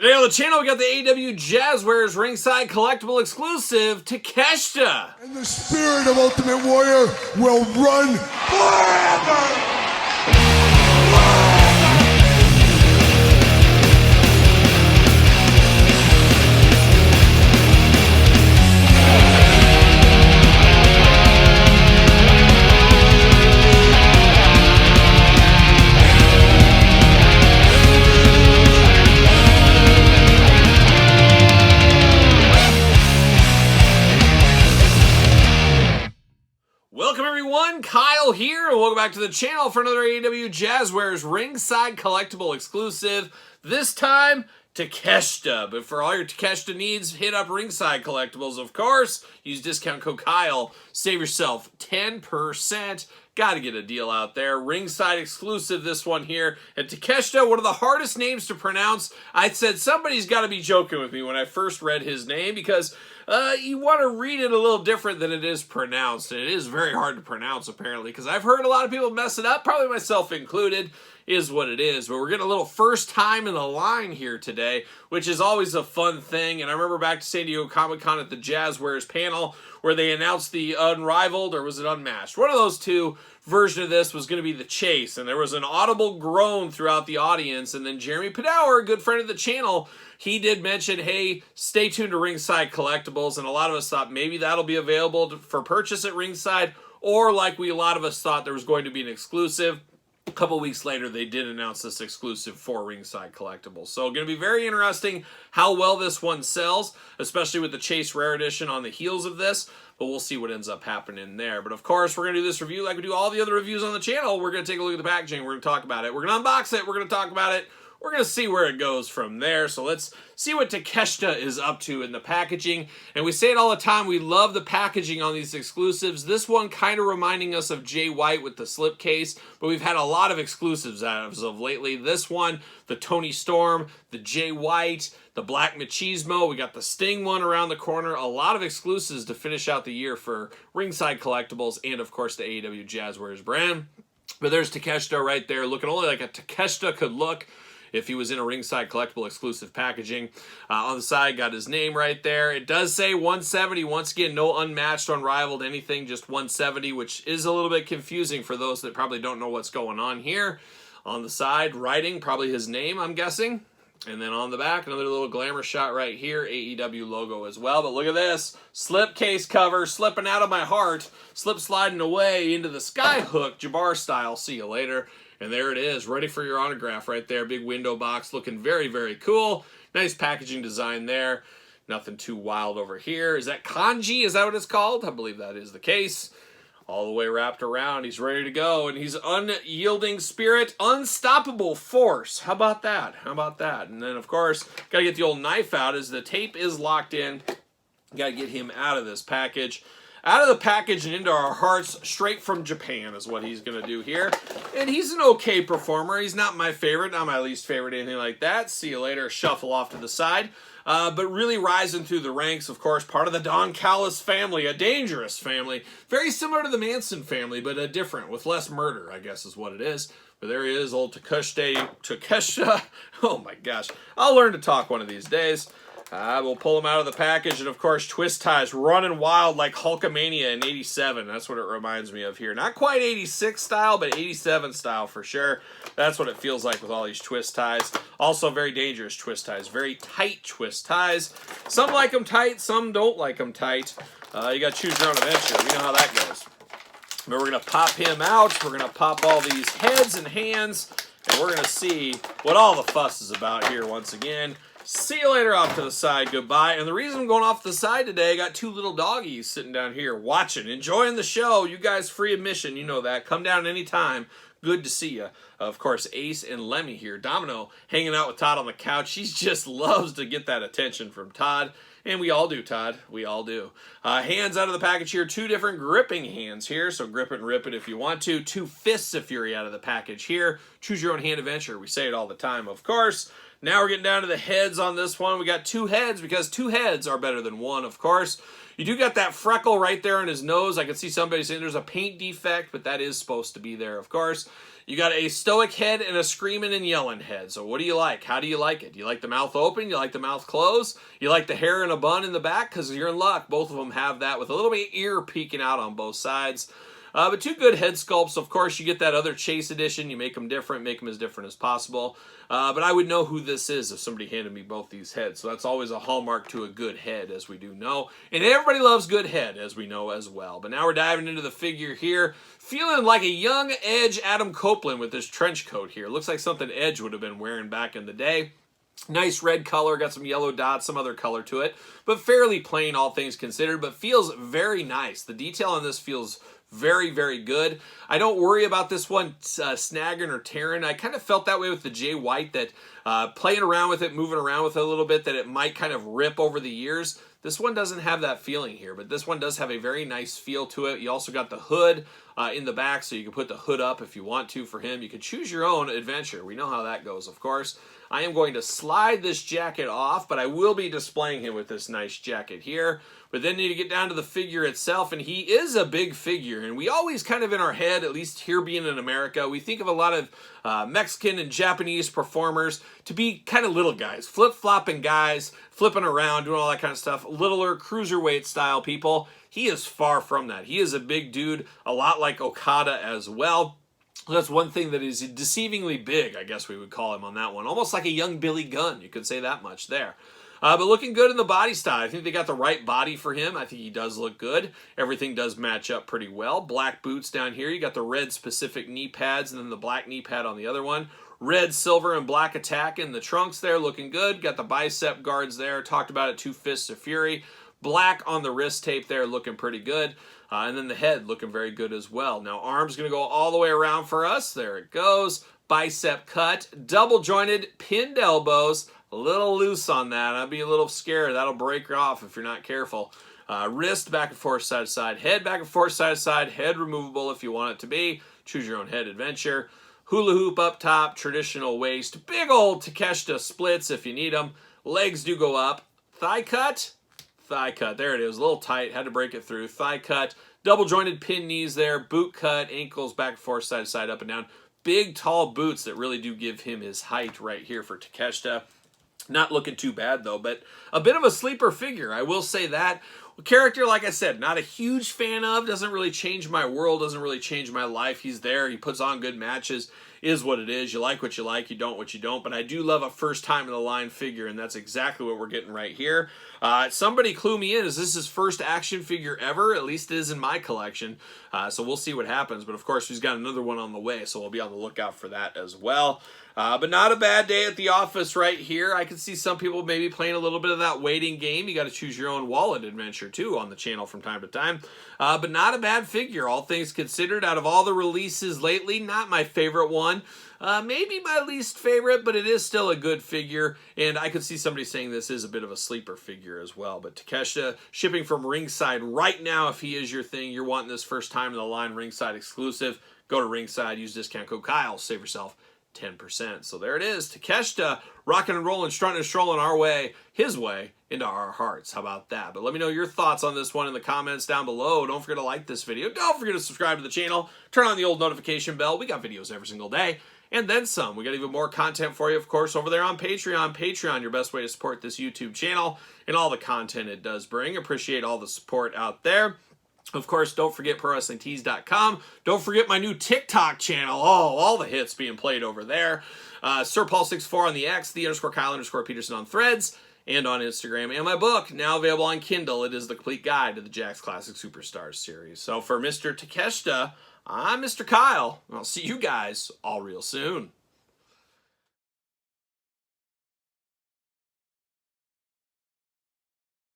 Today on the channel, we got the AEW Jazwares Ringside Collectible exclusive, Takeshita. And the spirit of Ultimate Warrior will run forever! Welcome everyone, Kyle here, and welcome back to the channel for another AEW Jazwares Ringside Collectible exclusive. This time, Takeshita. But for all your Takeshita needs, hit up Ringside Collectibles, of course. Use discount code Kyle. Save yourself 10%. Gotta get a deal out there. Ringside exclusive, this one here. And Takeshita, one of the hardest names to pronounce. I said somebody's got to be joking with me when I first read his name because you want to read it a little different than it is pronounced. And it is very hard to pronounce, apparently, because I've heard a lot of people mess it up, probably myself included. Is what it is. But we're getting a little first time in the line here today, which is always a fun thing. And I remember back to San Diego Comic-Con at the Jazwares panel where they announced the Unrivaled, or was it Unmatched? One of those two version of this was going to be the Chase, and there was an audible groan throughout the audience. And then Jeremy Padower, a good friend of the channel, he did mention, hey, stay tuned to Ringside Collectibles, and a lot of us thought maybe that'll be available for purchase at Ringside, or like a lot of us thought there was going to be an exclusive. A couple weeks later, they did announce this exclusive for Ringside Collectibles. So going to be very interesting how well this one sells, especially with the Chase Rare Edition on the heels of this. But we'll see what ends up happening there. But of course, we're going to do this review like we do all the other reviews on the channel. We're going to take a look at the packaging. We're going to talk about it. We're going to unbox it. We're going to talk about it. We're going to see where it goes from there. So let's see what Takeshita is up to in the packaging. And we say it all the time, we love the packaging on these exclusives. This one kind of reminding us of Jay White with the slipcase, but we've had a lot of exclusives as of lately. This one, the Tony Storm, the Jay White, the Black Machismo. We got the Sting one around the corner. A lot of exclusives to finish out the year for Ringside Collectibles and, of course, the AEW Jazwares brand. But there's Takeshita right there, looking only like a Takeshita could look if he was in a Ringside Collectible exclusive packaging. On the side, got his name right there. It does say 170. Once again, no unmatched, unrivaled, anything, just 170, which is a little bit confusing for those that probably don't know what's going on here. On the side, writing, probably his name, I'm guessing. And then on the back, another little glamour shot right here, AEW logo as well. But look at this, slipcase cover, slipping out of my heart, slip sliding away into the skyhook, Jabbar style. See you later. And there it is, ready for your autograph right there. Big window box, looking very, very cool. Nice packaging design there. Nothing too wild over here. Is that kanji? Is that what it's called? I believe that is the case. All the way wrapped around. He's ready to go. And he's unyielding spirit, unstoppable force. How about that? How about that? And then, of course, got to get the old knife out as the tape is locked in. Got to get him out of this package. Out of the package and into our hearts, straight from Japan is what he's going to do here. And he's an okay performer. He's not my favorite, not my least favorite, anything like that. See you later. Shuffle off to the side. But really rising through the ranks, of course, part of the Don Callis family, a dangerous family. Very similar to the Manson family, but different, with less murder, I guess is what it is. But there he is, old Takeshita. Oh my gosh. I'll learn to talk one of these days. We'll pull him out of the package, and of course, twist ties running wild like Hulkamania in 87. That's what it reminds me of here. Not quite 86 style, but 87 style for sure. That's what it feels like with all these twist ties. Also, very dangerous twist ties. Very tight twist ties. Some like them tight, some don't like them tight. You got to choose your own adventure. We know how that goes. But we're going to pop him out. We're going to pop all these heads and hands, and we're going to see what all the fuss is about here once again. See you later off to the side. Goodbye. And the reason I'm going off to the side today, I got two little doggies sitting down here watching, enjoying the show. You guys, free admission. You know that. Come down anytime. Good to see you. Of course, Ace and Lemmy here. Domino hanging out with Todd on the couch. She just loves to get that attention from Todd. And we all do, Todd. We all do. Hands out of the package here. Two different gripping hands here. So grip it and rip it if you want to. Two fists if you're out of the package here. Choose your own hand adventure. We say it all the time, of course. Now we're getting down to the heads on this one. We got two heads because two heads are better than one, of course. You do got that freckle right there on his nose. I can see somebody saying there's a paint defect, but that is supposed to be there, of course. You got a stoic head and a screaming and yelling head. So what do you like? How do you like it? Do you like the mouth open? You like the mouth closed? You like the hair in a bun in the back? Because you're in luck. Both of them have that with a little bit of ear peeking out on both sides. But two good head sculpts. Of course, you get that other Chase edition. You make them different, make them as different as possible. But I would know who this is if somebody handed me both these heads. So that's always a hallmark to a good head, as we do know. And everybody loves good head, as we know as well. But now we're diving into the figure here. Feeling like a young Edge Adam Copeland with this trench coat here. Looks like something Edge would have been wearing back in the day. Nice red color, got some yellow dots, some other color to it. But fairly plain, all things considered. But feels very nice. The detail on this feels very, very good. I don't worry about this one snagging or tearing. I kind of felt that way with the Jay White, that playing around with it, moving around with it a little bit, that it might kind of rip over the years. This one doesn't have that feeling here, but this one does have a very nice feel to it. You also got the hood in the back, so you can put the hood up if you want to for him. You can choose your own adventure. We know how that goes, of course. I am going to slide this jacket off, but I will be displaying him with this nice jacket here. But then you need to get down to the figure itself, and he is a big figure. And we always kind of in our head, at least here being in America, we think of a lot of Mexican and Japanese performers to be kind of little guys, flip-flopping guys, flipping around, doing all that kind of stuff, littler, cruiserweight style people. He is far from that. He is a big dude, a lot like Okada as well. That's one thing that is deceivingly big, I guess we would call him on that one. Almost like a young Billy Gunn, you could say that much there. But looking good in the body style. I think they got the right body for him. I think he does look good. Everything does match up pretty well. Black boots down here. You got the red specific knee pads and then the black knee pad on the other one. Red, silver, and black attack in the trunks there. Looking good. Got the bicep guards there. Talked about it, 2 Fists of Fury. Black on the wrist tape there. Looking pretty good. And then the head looking very good as well. Now arms going to go all the way around for us. There it goes. Bicep cut. Double jointed. Pinned elbows. A little loose on that. I'd be a little scared. That'll break off if you're not careful. Wrist back and forth, side to side. Head back and forth, side to side. Head removable if you want it to be. Choose your own head adventure. Hula hoop up top. Traditional waist. Big old Takeshita splits if you need them. Legs do go up. Thigh cut. Thigh cut. There it is. A little tight. Had to break it through. Thigh cut. Double jointed pin knees there. Boot cut. Ankles back and forth, side to side, up and down. Big, tall boots that really do give him his height right here for Takeshita. Not looking too bad, though, but a bit of a sleeper figure, I will say that. Character, like I said, not a huge fan of, doesn't really change my world, doesn't really change my life. He's there, he puts on good matches, is what it is. You like what you like, you don't what you don't, but I do love a first time in the line figure, and that's exactly what we're getting right here. Somebody clue me in, is this his first action figure ever? At least it is in my collection, so we'll see what happens, but of course he's got another one on the way, so we'll be on the lookout for that as well. But not a bad day at the office right here. I can see some people maybe playing a little bit of that waiting game. You got to choose your own wallet adventure too on the channel from time to time. But not a bad figure, all things considered. Out of all the releases lately, not my favorite one. Maybe my least favorite, but it is still a good figure. And I could see somebody saying this is a bit of a sleeper figure as well. But Takeshita shipping from Ringside right now, if he is your thing, you're wanting this first time in the line Ringside exclusive, go to Ringside, use discount code Kyle, save yourself 10%. So there it is. Takeshita rocking and rolling, strutting and strolling our way, his way, into our hearts. How about that? But let me know your thoughts on this one in the comments down below. Don't forget to like this video. Don't forget to subscribe to the channel. Turn on the old notification bell. We got videos every single day. And then some. We got even more content for you, of course, over there on Patreon. Patreon, your best way to support this YouTube channel and all the content it does bring. Appreciate all the support out there. Of course, don't forget ProWrestlingTees.com. Don't forget my new TikTok channel. Oh, all the hits being played over there. SirPaul64 on the X, _Kyle_Peterson on Threads, and on Instagram. And my book, now available on Kindle. It is the complete guide to the Jakks Classic Superstars series. So for Mr. Takeshita, I'm Mr. Kyle, and I'll see you guys all real soon.